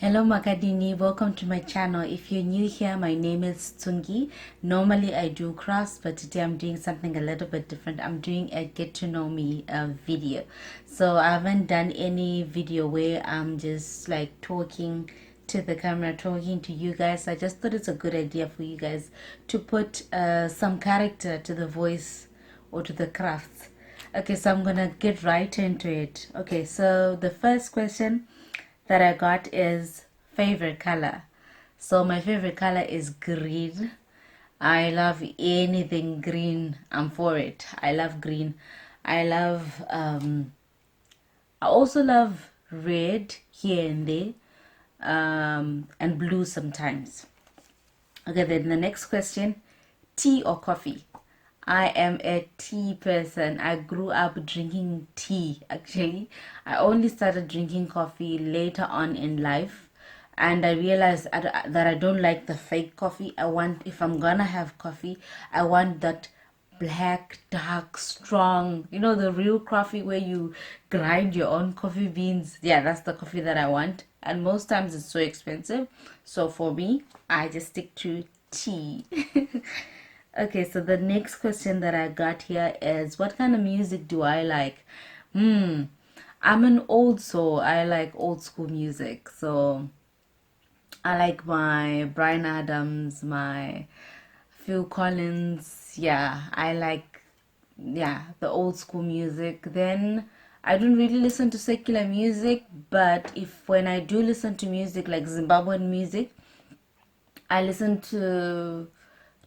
Hello Makadini, welcome to my channel. If you're new here, my name is Tsungie. Normally I do crafts, but today I'm doing something a little bit different. I'm doing a get to know me video. So I haven't done any video where I'm just like talking to the camera, talking to you guys. I just thought it's a good idea for you guys to put some character to the voice or to the crafts. Okay, so I'm gonna get right into it. Okay, so the first question that I got is favorite color. So my favorite color is green. I love anything green. I'm for it. I love green. I love I also love red here and there. And blue sometimes. Okay, then the next question, tea or coffee? I am a tea person. I grew up drinking tea actually. I only started drinking coffee later on in life, and I realized that I don't like the fake coffee. I want, if I'm gonna have coffee, I want that black, dark, strong, the real coffee where you grind your own coffee beans. Yeah, that's the coffee that I want. And most times it's so expensive. So for me, I just stick to tea. Okay, so the next question that I got here is what kind of music do I like? I'm an old soul. I like old school music. So I like my Brian Adams, my Phil Collins. Yeah, I like, yeah, the old school music. Then I don't really listen to secular music, but if when I do listen to music like Zimbabwean music, I listen to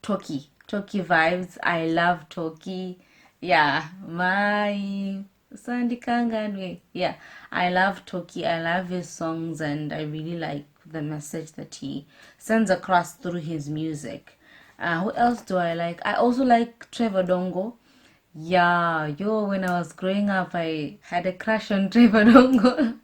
Toki vibes. I love Toki. Yeah, my Sandy Kanganwe. Yeah, I love Toki. I love his songs, and I really like the message that he sends across through his music. Who else do I like? I also like Trevor Dongo. Yeah, when I was growing up, I had a crush on Trevor Dongo.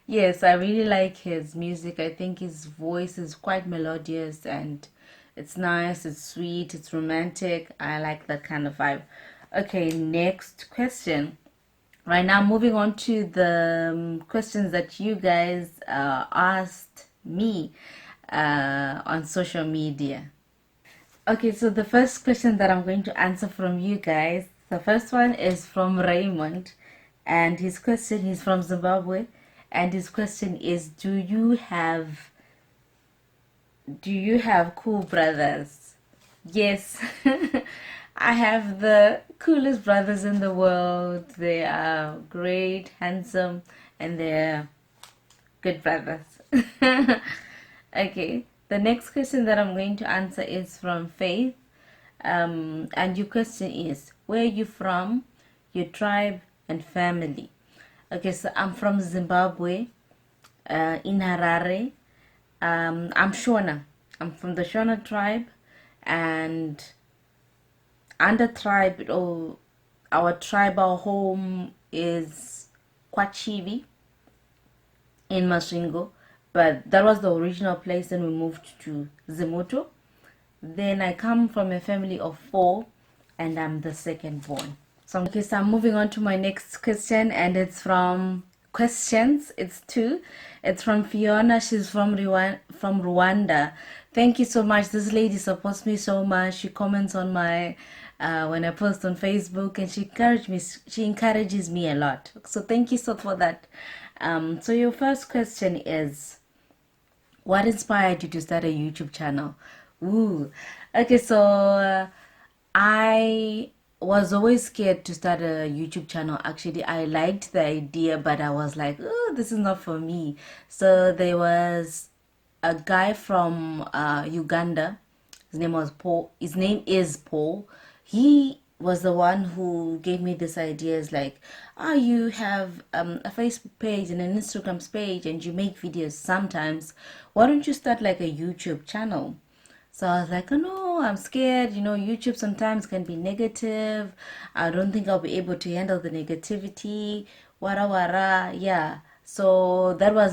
Yes, I really like his music. I think his voice is quite melodious and it's nice, it's sweet, it's romantic. I like that kind of vibe. Okay, next question. Right now, moving on to the questions that you guys asked me on social media. Okay, so the first question that I'm going to answer from you guys, the first one is from Raymond, and his question is from Zimbabwe, and his question is, do you have cool brothers? Yes. I have the coolest brothers in the world. They are great, handsome, and they're good brothers. Okay, the next question that I'm going to answer is from Faith. And your question is, where are you from, your tribe, and family? Okay, so I'm from Zimbabwe, in Harare. I'm Shona. I'm from the Shona tribe, and under tribe, our tribal home is Kwachivi in Masvingo, but that was the original place, and we moved to Zimuto. Then I come from a family of four, and I'm the second born. So I'm moving on to my next question, and it's from questions. It's two. It's from Fiona. She's from Rwanda. Thank you so much. This lady supports me so much. She comments on my when I post on Facebook, and she encourages me a lot. So thank you so for that. So your first question is, what inspired you to start a YouTube channel? Ooh. Okay, so I was always scared to start a YouTube channel. Actually, I liked the idea, but I was like, oh, this is not for me. So there was a guy from Uganda. His name was Paul. His name is Paul. He was the one who gave me this idea. Is like, you have a Facebook page and an Instagram page, and you make videos sometimes. Why don't you start like a YouTube channel? So I was like, oh no, I'm scared. YouTube sometimes can be negative. I don't think I'll be able to handle the negativity. Wara wara. Yeah. So that's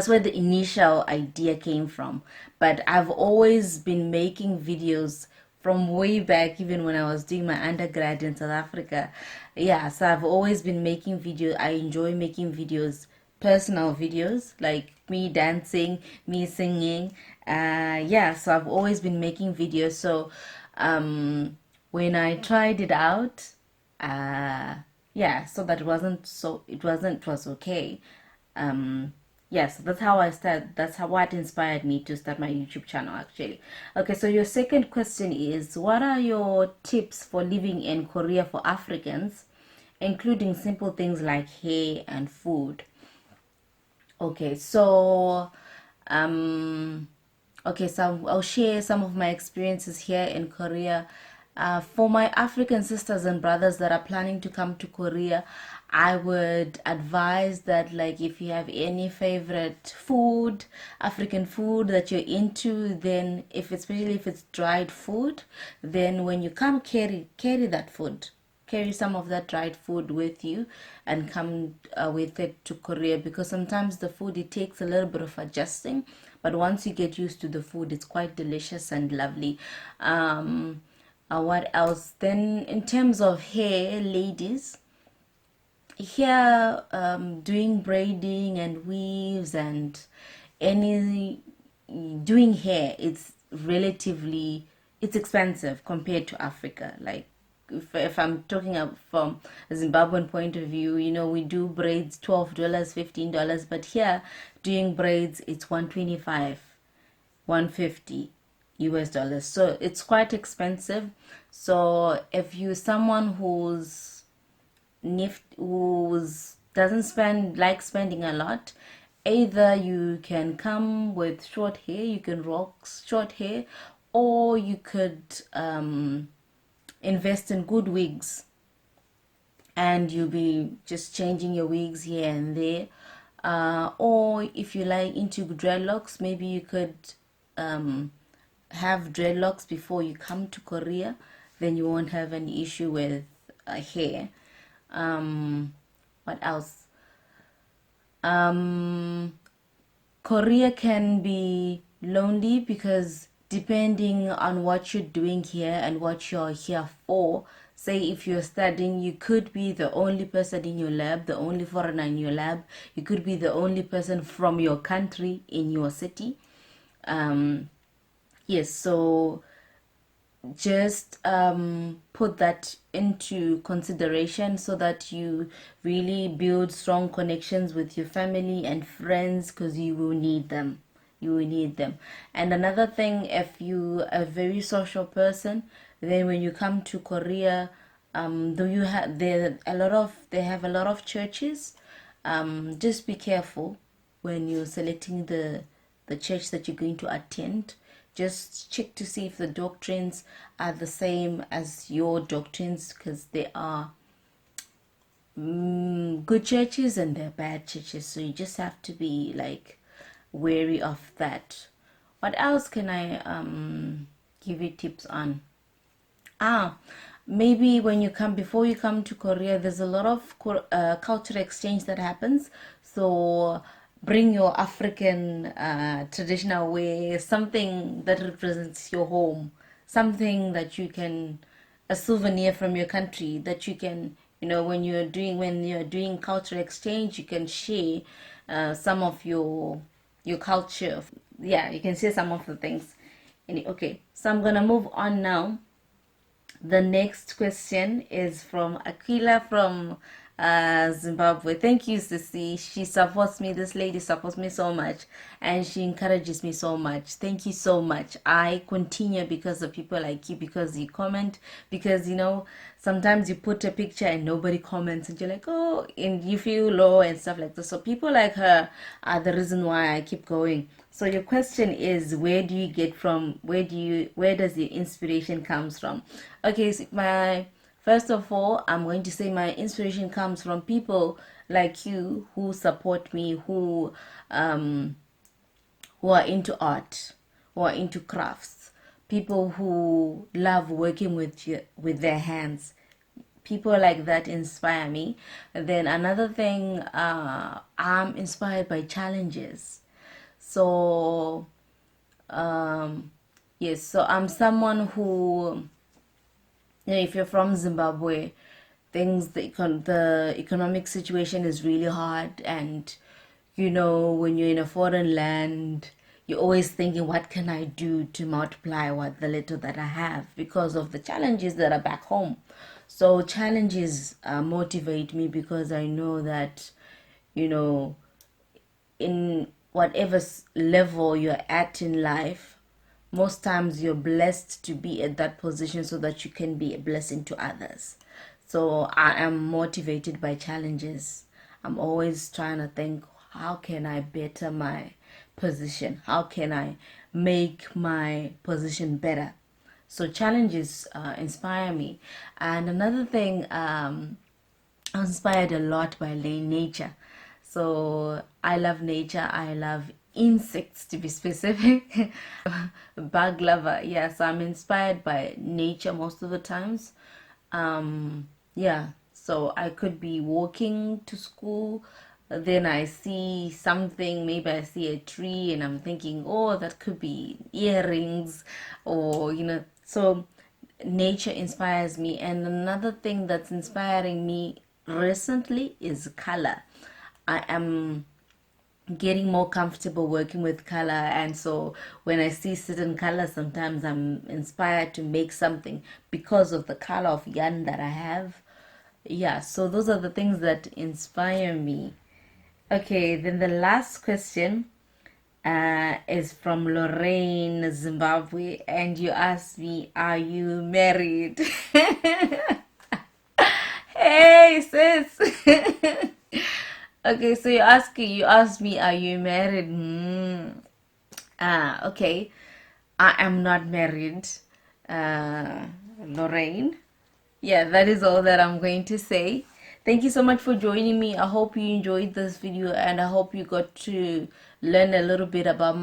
where the initial idea came from. But I've always been making videos from way back, even when I was doing my undergrad in South Africa. Yeah, so I've always been making videos. I enjoy making videos personal videos, like me dancing, me singing. Yeah, so I've always been making videos. So when I tried it out, uh, yeah, so that wasn't so it was okay. um yes, that's how I started. That's how what inspired me to start my YouTube channel, actually. Okay, so your second question is, what are your tips for living in Korea for Africans, including simple things like hair and food? Okay, so um okay, so I'll share some of my experiences here in Korea. For my African sisters and brothers that are planning to come to Korea, I would advise that, like, if you have any favorite food, African food that you're into, then especially if it's dried food, then when you come, carry that food, carry some of that dried food with you, and come with it to Korea, because sometimes the food, it takes a little bit of adjusting, but once you get used to the food, it's quite delicious and lovely. What else? Then in terms of hair, ladies, here, doing braiding and weaves and any doing hair, it's relatively, it's expensive compared to Africa. Like, if I'm talking from a Zimbabwean point of view, we do braids $12, $15, but here doing braids, it's 125, 150 US dollars. So it's quite expensive. So if you're someone who's doesn't spending a lot, either you can come with short hair, you can rock short hair, or you could invest in good wigs, and you'll be just changing your wigs here and there. Or if you like into dreadlocks, maybe you could have dreadlocks before you come to Korea. Then you won't have any issue with hair. What else? Korea can be lonely, because depending on what you're doing here and what you're here for, say if you're studying, you could be the only person in your lab, the only foreigner in your lab, you could be the only person from your country in your city. Yes, so just put that into consideration, so that you really build strong connections with your family and friends, because you will need them. You will need them. And another thing, if you are a very social person, then when you come to Korea, though you have they have a lot of churches. Just be careful when you're selecting the church that you're going to attend. Just check to see if the doctrines are the same as your doctrines, because there are good churches and there are bad churches. So you just have to be like wary of that. What else can I give you tips on? Maybe when you come, before you come to Korea, there's a lot of cultural exchange that happens. So bring your African traditional way, something that represents your home, something that you can, a souvenir from your country that you can, when you're doing cultural exchange, you can share some of your culture. Yeah, you can share some of the things. Okay, so I'm gonna move on now. The next question is from Aquila from Zimbabwe. Thank you, Sissy. She supports me. This lady supports me so much, and she encourages me so much. Thank you so much. I continue because of people like you, because you comment, because sometimes you put a picture and nobody comments, and you're like, oh, and you feel low and stuff like this. So people like her are the reason why I keep going. So your question is, where do you get from? Where does your inspiration comes from? Okay, so first of all, I'm going to say my inspiration comes from people like you who support me, who are into art, who are into crafts, people who love working with their hands. People like that inspire me. Then another thing, I'm inspired by challenges. So yes, so I'm someone who, if you're from Zimbabwe, the economic situation is really hard, and you know, when you're in a foreign land, you're always thinking, what can I do to multiply what the little that I have, because of the challenges that are back home. So challenges motivate me, because I know that, you know, in whatever level you're at in life, most times you're blessed to be at that position so that you can be a blessing to others. So I am motivated by challenges. I'm always trying to think, how can I better my position? How can I make my position better? So challenges inspire me. And another thing, I'm inspired a lot by nature. So I love nature. I love insects, to be specific. Bug lover. Yeah, so I'm inspired by nature most of the times. Yeah, so I could be walking to school, then I see something, maybe I see a tree, and I'm thinking, oh, that could be earrings, or, you know, so nature inspires me. And another thing that's inspiring me recently is color. I am getting more comfortable working with color, and so when I see certain colors, sometimes I'm inspired to make something because of the color of yarn that I have. Yeah, so those are the things that inspire me. Okay, then the last question is from Lorraine, Zimbabwe, and you asked me, are you married? Hey, sis. Okay, so you asked me, are you married? Okay. I am not married, Lorraine. Yeah, that is all that I'm going to say. Thank you so much for joining me. I hope you enjoyed this video, and I hope you got to learn a little bit about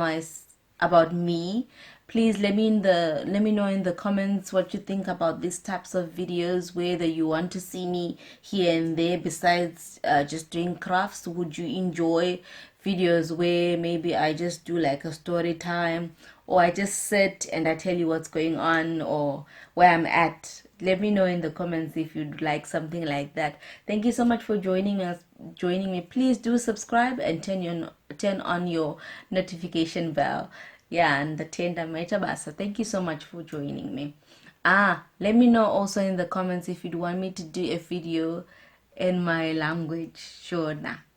about me. Please let me know in the comments what you think about these types of videos, whether you want to see me here and there besides just doing crafts. Would you enjoy videos where maybe I just do like a story time, or I just sit and I tell you what's going on or where I'm at? Let me know in the comments if you'd like something like that. Thank you so much for joining me. Please do subscribe and turn on your notification bell. Yeah, and the tender metabasa. Thank you so much for joining me. Let me know also in the comments if you'd want me to do a video in my language. Sure, nah.